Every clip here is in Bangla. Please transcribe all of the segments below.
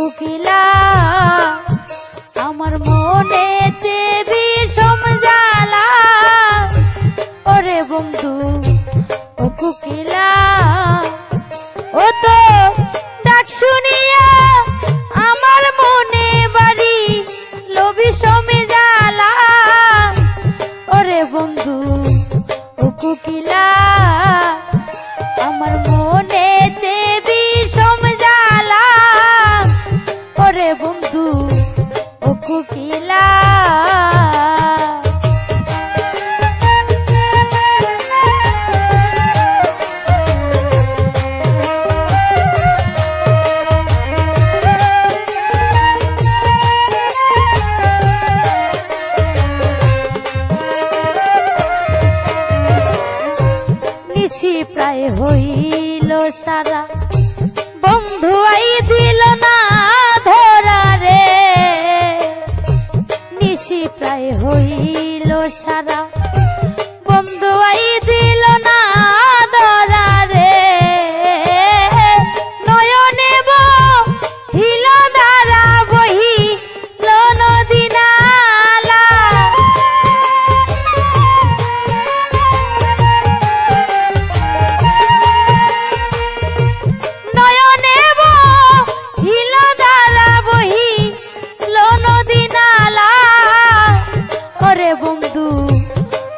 কুকিলা আমার মনেতে বিষম জ্বালা ওরে বন্ধু ও কুকিলা ও তো ডাক শুনিয়া আমার মনে বাড়ি বিষমে জ্বালা ওরে বন্ধু ও কুকিলা আমার মনেতে বিষম জ্বালা ওরে বন্ধু ও কুকিলা প্রায় হইল সারা বন্ধু আই দিল না ধরা রে নিশি প্রায় হইল সারা বন্ধু আই দিল না ধরা রে নয়নে বহিল ধারা বহিল নদী নালা বন্ধু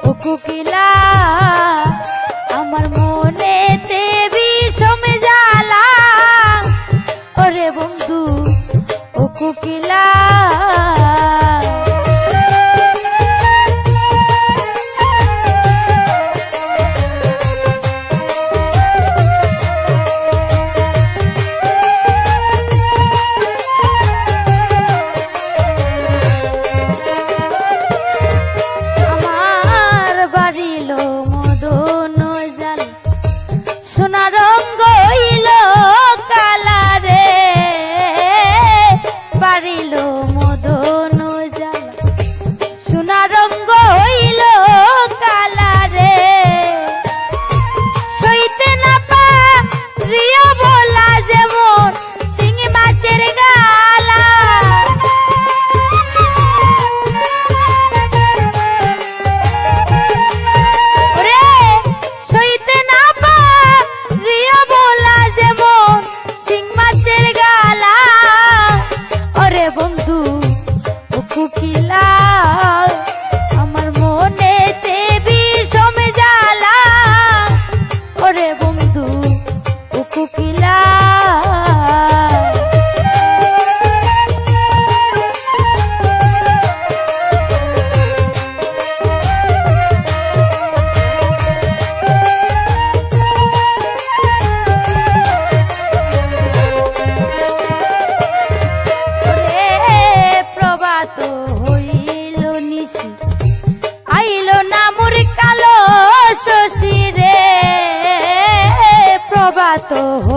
ও কুকিলা আমার মনেতে বিষম জ্বালা ওরে বন্ধু ও কুকিলা বন্ধু ও কুকিলা আমার মনেতে বিষম জ্বালা ওরে বন্ধু ও কুকিলা তো